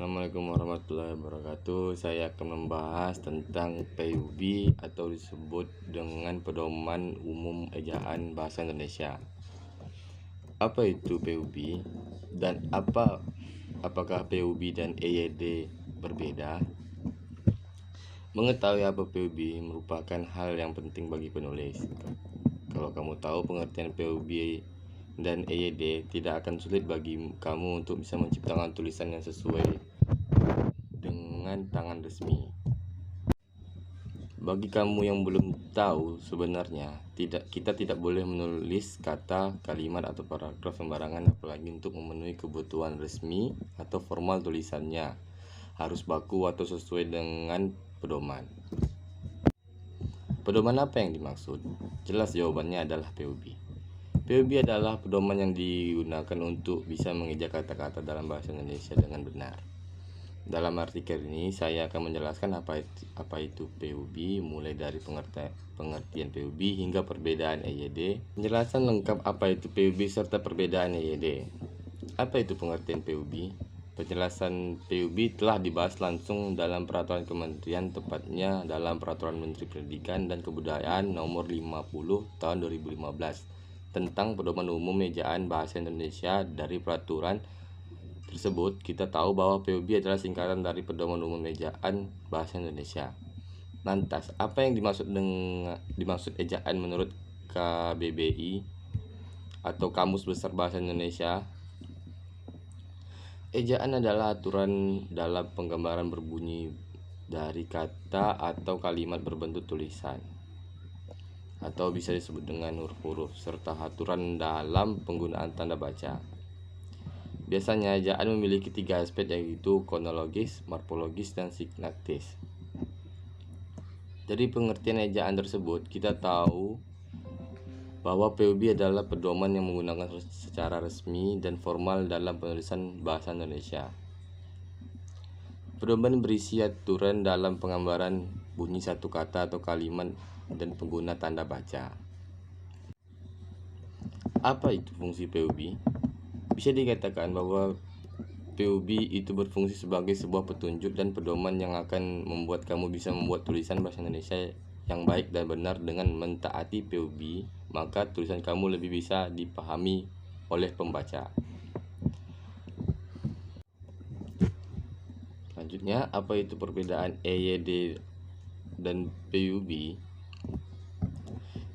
Assalamualaikum warahmatullahi wabarakatuh. Saya akan membahas tentang PUB atau disebut dengan Pedoman Umum Ejaan Bahasa Indonesia. Apa itu PUB dan apakah PUB dan EYD berbeda? Mengetahui apa PUB merupakan hal yang penting bagi penulis. Kalau kamu tahu pengertian PUB dan EYD, tidak akan sulit bagi kamu untuk bisa menciptakan tulisan yang sesuai dengan tangan resmi. Bagi kamu yang belum tahu, sebenarnya kita tidak boleh menulis kata, kalimat, atau paragraf sembarangan, apalagi untuk memenuhi kebutuhan resmi atau formal tulisannya. Harus baku atau sesuai dengan pedoman. Pedoman apa yang dimaksud? Jelas jawabannya adalah PUB. PUB adalah pedoman yang digunakan untuk bisa mengeja kata-kata dalam bahasa Indonesia dengan benar. Dalam artikel ini saya akan menjelaskan apa itu PUB, mulai dari pengertian PUB hingga perbedaan EYD, penjelasan lengkap apa itu PUB serta perbedaan EYD. Apa itu pengertian PUB? Penjelasan PUB telah dibahas langsung dalam peraturan kementerian, tepatnya dalam Peraturan Menteri Pendidikan dan Kebudayaan Nomor 50 Tahun 2015 tentang Pedoman Umum Ejaan Bahasa Indonesia. Dari peraturan tersebut kita tahu bahwa PUB adalah singkatan dari Pedoman Umum Ejaan Bahasa Indonesia. Lantas, apa yang dimaksud ejaan menurut KBBI atau Kamus Besar Bahasa Indonesia? Ejaan adalah aturan dalam penggambaran berbunyi dari kata atau kalimat berbentuk tulisan, atau bisa disebut dengan huruf-huruf, serta aturan dalam penggunaan tanda baca. Biasanya ejaan memiliki 3 aspek, yaitu kronologis, morfologis, dan sintaktis. Dari pengertian ejaan tersebut kita tahu bahwa PUB adalah pedoman yang menggunakan secara resmi dan formal dalam penulisan bahasa Indonesia. Pedoman berisi aturan dalam penggambaran bunyi satu kata atau kalimat dan pengguna tanda baca. Apa itu fungsi PUB? Bisa dikatakan bahwa PUB itu berfungsi sebagai sebuah petunjuk dan pedoman yang akan membuat kamu bisa membuat tulisan bahasa Indonesia yang baik dan benar. Dengan mentaati PUB, maka tulisan kamu lebih bisa dipahami oleh pembaca. Selanjutnya, apa itu perbedaan EYD dan PUB?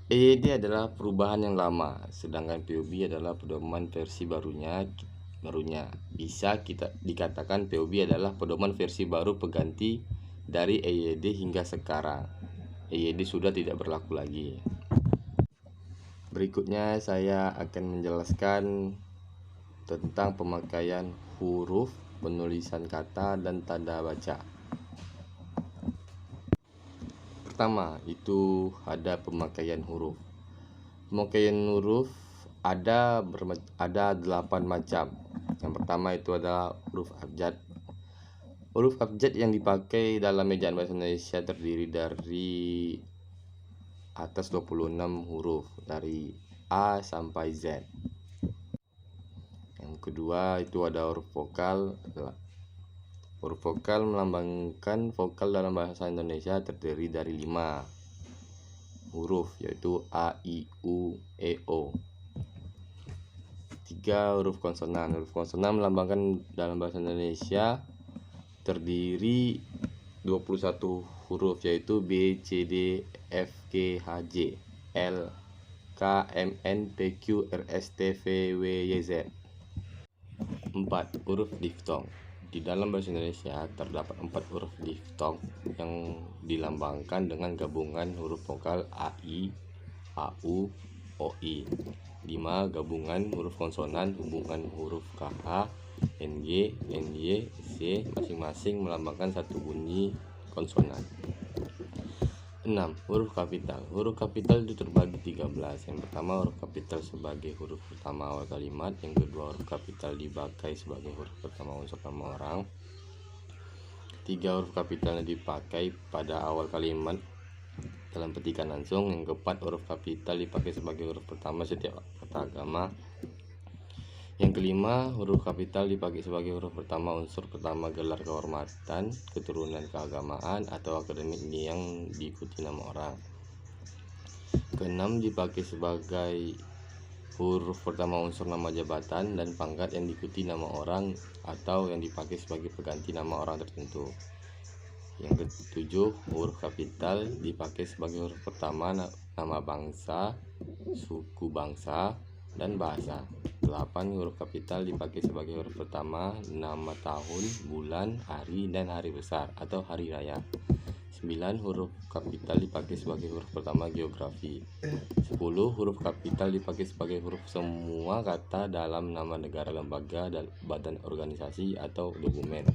EYD adalah perubahan yang lama, sedangkan PUB adalah pedoman versi barunya. Bisa kita dikatakan PUB adalah pedoman versi baru pengganti dari EYD hingga sekarang. EYD sudah tidak berlaku lagi. Berikutnya saya akan menjelaskan tentang pemakaian huruf, penulisan kata, dan tanda baca. Pertama, itu ada pemakaian huruf. Pemakaian huruf ada 8 macam. Yang pertama itu adalah huruf abjad. Huruf abjad yang dipakai dalam ejaan bahasa Indonesia terdiri dari atas 26 huruf dari A sampai Z. Yang kedua itu ada huruf vokal. Huruf vokal melambangkan vokal dalam bahasa Indonesia terdiri dari 5 huruf, yaitu A, I, U, E, O. 3 huruf konsonan. Huruf konsonan melambangkan dalam bahasa Indonesia terdiri 21 huruf, yaitu B, C, D, F, G, H, J, L, K, M, N, P, Q, R, S, T, V, W, Y, Z. 4 huruf diftong. Di dalam bahasa Indonesia terdapat 4 huruf diftong yang dilambangkan dengan gabungan huruf vokal AI, AU, OI. 5 gabungan huruf konsonan hubungan huruf KH, NG, NY, C masing-masing melambangkan satu bunyi konsonan. 6 huruf kapital. Huruf kapital itu terbagi 13. Yang pertama, huruf kapital sebagai huruf pertama awal kalimat. Yang kedua, huruf kapital dipakai sebagai huruf pertama unsur nama orang. 3 huruf kapitalnya dipakai pada awal kalimat dalam petikan langsung. Yang keempat, huruf kapital dipakai sebagai huruf pertama setiap kata agama. Yang kelima, huruf kapital dipakai sebagai huruf pertama unsur pertama gelar kehormatan, keturunan keagamaan, atau akademik yang diikuti nama orang. Keenam, dipakai sebagai huruf pertama unsur nama jabatan dan pangkat yang diikuti nama orang atau yang dipakai sebagai pengganti nama orang tertentu. Yang ketujuh, huruf kapital dipakai sebagai huruf pertama nama bangsa, suku bangsa, dan bahasa. 8, huruf kapital dipakai sebagai huruf pertama nama tahun, bulan, hari, dan hari besar atau hari raya. 9, huruf kapital dipakai sebagai huruf pertama geografi. 10, huruf kapital dipakai sebagai huruf semua kata dalam nama negara, lembaga, dan badan organisasi atau dokumen.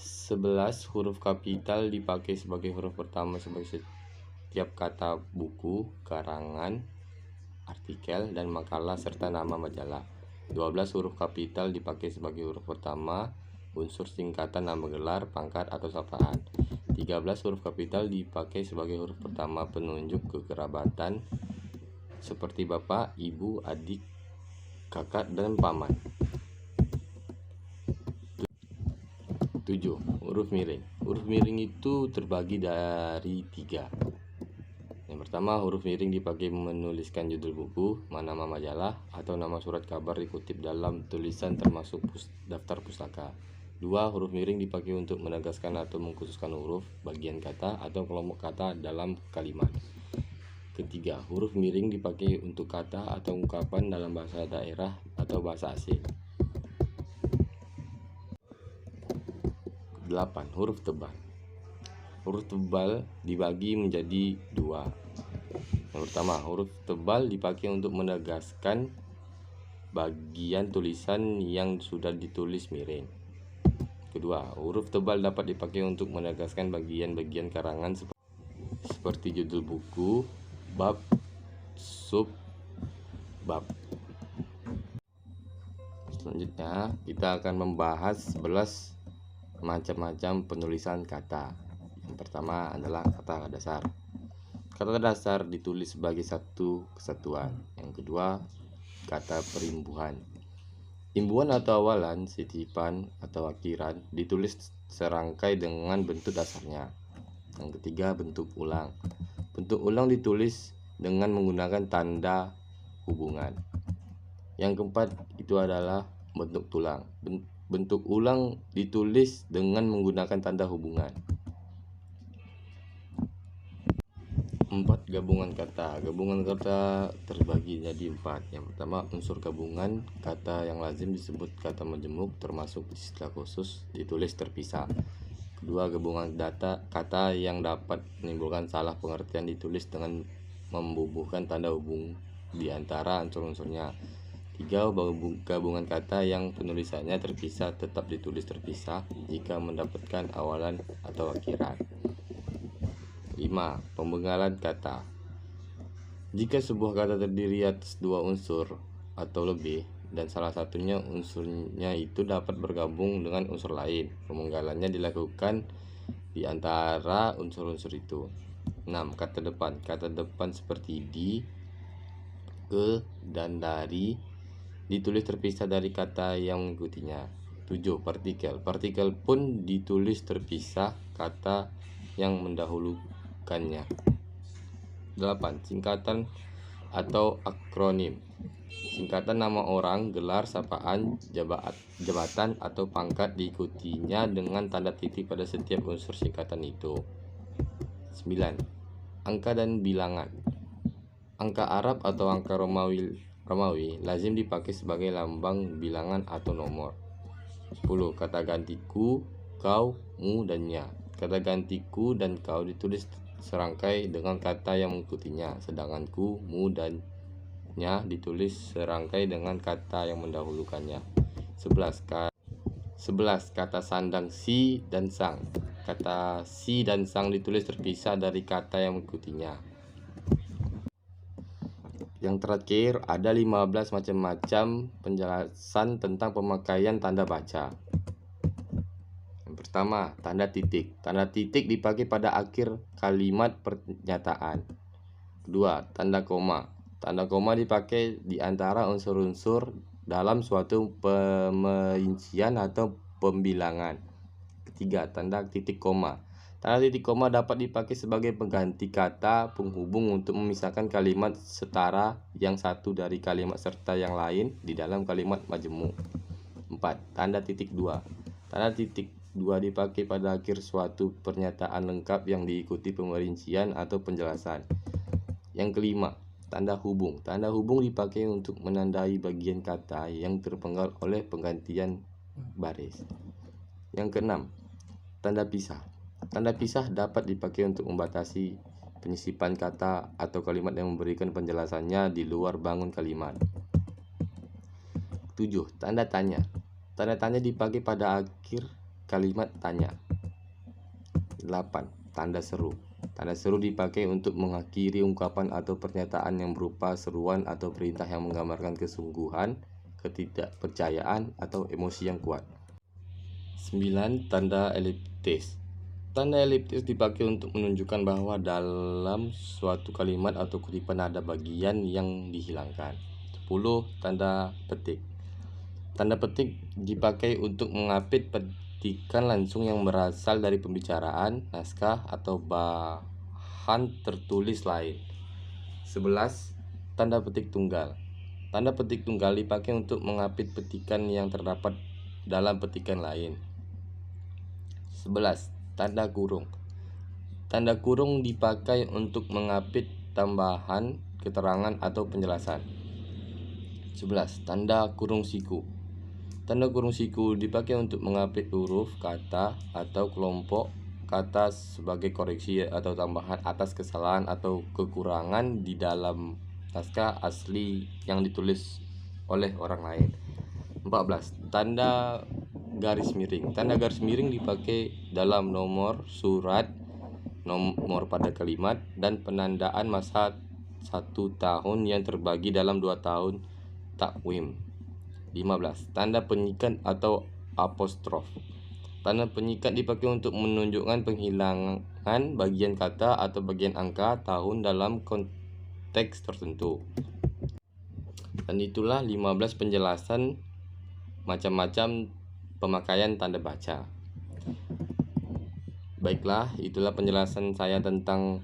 11, huruf kapital dipakai sebagai huruf pertama sebagai setiap kata buku, karangan, artikel, dan makalah serta nama majalah. 12, huruf kapital dipakai sebagai huruf pertama unsur singkatan nama gelar, pangkat, atau sapaan. 13, huruf kapital dipakai sebagai huruf pertama penunjuk kekerabatan seperti bapak, ibu, adik, kakak, dan paman. 7, huruf miring. Huruf miring itu terbagi dari 3. Yang pertama, huruf miring dipakai menuliskan judul buku, nama majalah, atau nama surat kabar dikutip dalam tulisan termasuk daftar pustaka. 2, huruf miring dipakai untuk menegaskan atau mengkhususkan huruf, bagian kata, atau kelompok kata dalam kalimat. Ketiga, huruf miring dipakai untuk kata atau ungkapan dalam bahasa daerah atau bahasa asing. 8, huruf tebal. Huruf tebal dibagi menjadi 2. Yang pertama, huruf tebal dipakai untuk menegaskan bagian tulisan yang sudah ditulis miring. Kedua, huruf tebal dapat dipakai untuk menegaskan bagian-bagian karangan seperti judul buku, bab, sub, bab. Selanjutnya, kita akan membahas 11 macam-macam penulisan kata. Yang pertama adalah kata dasar. Kata dasar ditulis sebagai satu kesatuan. Yang kedua, kata perimbuhan. Imbuhan atau awalan, sitipan, atau akhiran ditulis serangkai dengan bentuk dasarnya. Yang ketiga, bentuk ulang. Bentuk ulang ditulis dengan menggunakan tanda hubungan. Yang keempat itu adalah bentuk tulang. Bentuk ulang ditulis dengan menggunakan tanda hubungan. 4, gabungan kata. Gabungan kata terbagi jadi 4. Yang pertama, unsur gabungan kata yang lazim disebut kata majemuk, termasuk istilah khusus ditulis terpisah. Kedua, gabungan kata yang dapat menimbulkan salah pengertian ditulis dengan membubuhkan tanda hubung di antara unsur-unsurnya. 3, gabungan kata yang penulisannya terpisah tetap ditulis terpisah jika mendapatkan awalan atau akhiran. 5, pembengalan kata. Jika sebuah kata terdiri atas 2 unsur atau lebih dan salah satunya unsurnya itu dapat bergabung dengan unsur lain, pemenggalannya dilakukan di antara unsur-unsur itu. 6, kata depan. Kata depan seperti di, ke, dan dari ditulis terpisah dari kata yang mengikutinya. 7, partikel. Partikel pun ditulis terpisah kata yang mendahulukannya. 8, singkatan atau akronim. Singkatan nama orang, gelar, sapaan, jabatan, atau pangkat diikutinya dengan tanda titik pada setiap unsur singkatan itu. 9, angka dan bilangan. Angka Arab atau angka Romawi lazim dipakai sebagai lambang bilangan atau nomor. 10, kata gantiku, kau, mu, dan nya. Kata gantiku dan kau ditulis serangkai dengan kata yang mengikutinya, sedangkan ku, mu, dan nya ditulis serangkai dengan kata yang mendahulukannya. 11, kata sandang si dan sang. Kata si dan sang ditulis terpisah dari kata yang mengikutinya. Yang terakhir, ada 15 macam-macam penjelasan tentang pemakaian tanda baca. Yang pertama, tanda titik. Tanda titik dipakai pada akhir kalimat pernyataan. Kedua, tanda koma. Tanda koma dipakai di antara unsur-unsur dalam suatu pemerincian atau pembilangan. Ketiga, tanda titik koma. Tanda titik koma dapat dipakai sebagai pengganti kata penghubung untuk memisahkan kalimat setara yang satu dari kalimat serta yang lain di dalam kalimat majemuk. 4. Tanda titik dua. Tanda titik dua dipakai pada akhir suatu pernyataan lengkap yang diikuti pemerincian atau penjelasan. Yang kelima, tanda hubung. Tanda hubung dipakai untuk menandai bagian kata yang terpenggal oleh penggantian baris. Yang keenam, tanda pisah. Tanda pisah dapat dipakai untuk membatasi penyisipan kata atau kalimat yang memberikan penjelasannya di luar bangun kalimat. 7. Tanda tanya. Tanda tanya dipakai pada akhir kalimat tanya. 8. Tanda seru. Tanda seru dipakai untuk mengakhiri ungkapan atau pernyataan yang berupa seruan atau perintah yang menggambarkan kesungguhan, ketidakpercayaan, atau emosi yang kuat. 9. Tanda eliptis. Tanda eliptis dipakai untuk menunjukkan bahwa dalam suatu kalimat atau kutipan ada bagian yang dihilangkan. 10. Tanda petik. Tanda petik dipakai untuk mengapit petikan langsung yang berasal dari pembicaraan, naskah, atau bahan tertulis lain. 11. Tanda petik tunggal. Tanda petik tunggal dipakai untuk mengapit petikan yang terdapat dalam petikan lain. 11. Tanda kurung. Tanda kurung dipakai untuk mengapit tambahan keterangan atau penjelasan. 11. Tanda kurung siku. Tanda kurung siku dipakai untuk mengapit huruf, kata, atau kelompok kata sebagai koreksi atau tambahan atas kesalahan atau kekurangan di dalam naskah asli yang ditulis oleh orang lain. 14. Tanda garis miring. Tanda garis miring dipakai dalam nomor surat, nomor pada kalimat, dan penandaan masa 1 tahun yang terbagi dalam 2 tahun takwim. 15. Tanda penyikat atau apostrof. Tanda penyikat dipakai untuk menunjukkan penghilangan bagian kata atau bagian angka tahun dalam konteks tertentu. Dan itulah 15 penjelasan macam-macam pemakaian tanda baca. Baiklah, itulah penjelasan saya tentang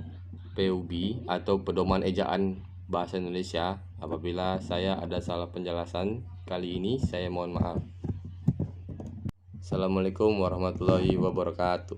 PUB atau Pedoman Ejaan Bahasa Indonesia. Apabila saya ada salah penjelasan kali ini, saya mohon maaf. Assalamualaikum warahmatullahi wabarakatuh.